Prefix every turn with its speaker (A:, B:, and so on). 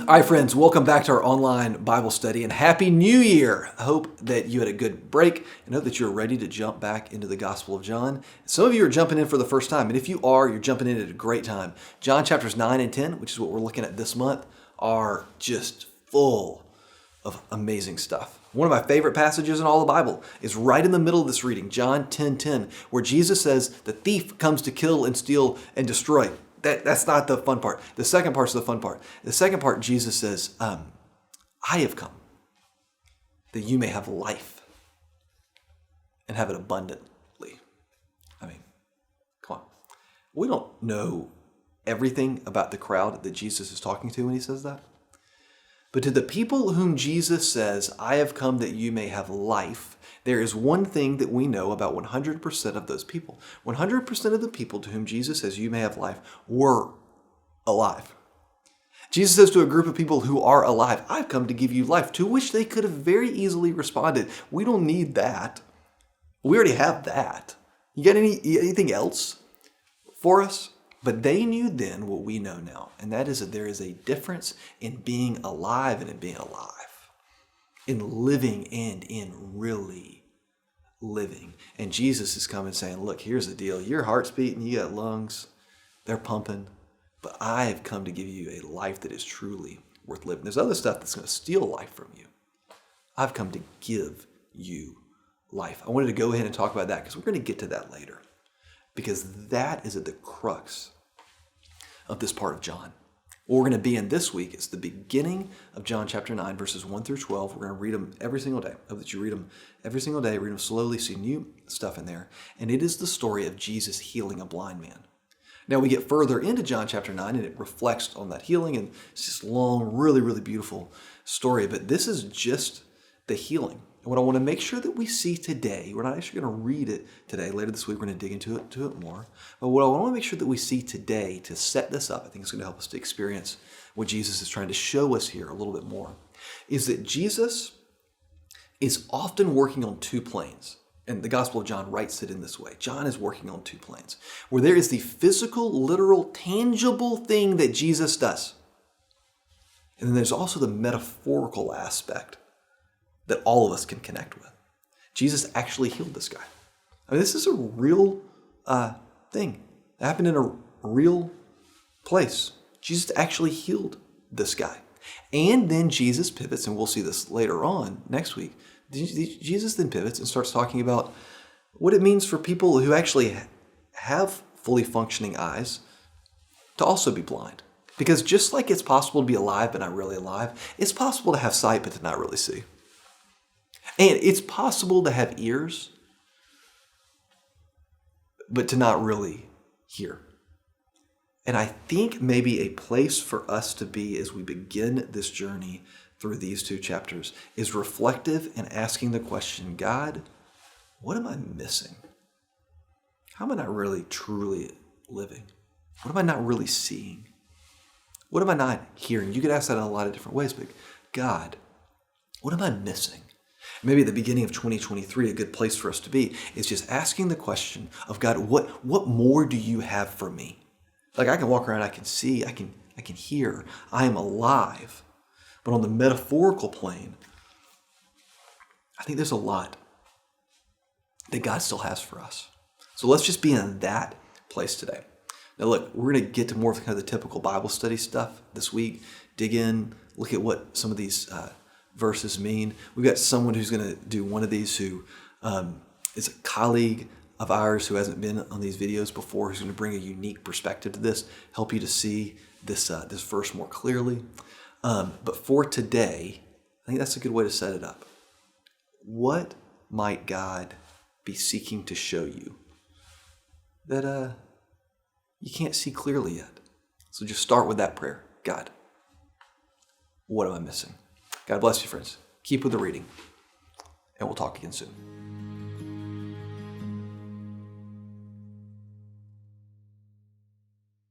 A: All right, friends, welcome back to our online Bible study and Happy New Year. I hope that you had a good break and hope that you're ready to jump back into the Gospel of John. Some of you are jumping in for the first time, and if you are, you're jumping in at a great time. John chapters 9 and 10, which is what we're looking at this month, are just full of amazing stuff. One of my favorite passages in all the Bible is right in the middle of this reading, John 10:10, where Jesus says, the thief comes to kill and steal and destroy. That's not the fun part. The second part's the fun part. The second part, Jesus says, I have come that you may have life and have it abundantly. I mean, come on. We don't know everything about the crowd that Jesus is talking to when he says that. But to the people whom Jesus says, I have come that you may have life, there is one thing that we know about 100% of those people. 100% of the people to whom Jesus says, you may have life, were alive. Jesus says to a group of people who are alive, I've come to give you life, to which they could have very easily responded, we don't need that. We already have that. You got anything else for us? But they knew then what we know now, and that is that there is a difference in being alive and in being alive, in living and in really living. And Jesus is coming saying, look, here's the deal. Your heart's beating, you got lungs, they're pumping, but I have come to give you a life that is truly worth living. There's other stuff that's going to steal life from you. I've come to give you life. I wanted to go ahead and talk about that because we're going to get to that later, because that is at the crux of this part of John. What we're going to be in this week is the beginning of John chapter 9, verses 1 through 12. We're going to read them every single day. I hope that you read them every single day, read them slowly, see new stuff in there. And it is the story of Jesus healing a blind man. Now we get further into John chapter 9, and it reflects on that healing, and it's this long, really, really beautiful story. But this is just the healing. And what I want to make sure that we see today, we're not actually going to read it today. Later this week, we're going to dig into it more. But what I want to make sure that we see today to set this up, I think it's going to help us to experience what Jesus is trying to show us here a little bit more, is that Jesus is often working on two planes. And the Gospel of John writes it in this way. John is working on two planes, where there is the physical, literal, tangible thing that Jesus does. And then there's also the metaphorical aspect that all of us can connect with. Jesus actually healed this guy. I mean, this is a real thing. It happened in a real place. Jesus actually healed this guy. And then Jesus pivots, and we'll see this later on next week. Jesus then pivots and starts talking about what it means for people who actually have fully functioning eyes to also be blind. Because just like it's possible to be alive but not really alive, it's possible to have sight but to not really see. And it's possible to have ears, but to not really hear. And I think maybe a place for us to be as we begin this journey through these two chapters is reflective and asking the question, God, what am I missing? How am I not really truly living? What am I not really seeing? What am I not hearing? You could ask that in a lot of different ways, but God, what am I missing? Maybe at the beginning of 2023, a good place for us to be is just asking the question of God, what more do you have for me? Like I can walk around, I can see, I can hear, I am alive. But on the metaphorical plane, I think there's a lot that God still has for us. So let's just be in that place today. Now look, we're going to get to more of kind of the typical Bible study stuff this week, dig in, look at what some of these verses mean. We've got someone who's going to do one of these who is a colleague of ours who hasn't been on these videos before, who's going to bring a unique perspective to this, help you to see this verse more clearly. But for today, I think that's a good way to set it up. What might God be seeking to show you that you can't see clearly yet? So just start with that prayer. God, what am I missing? God bless you, friends. Keep with the reading, and we'll talk again soon.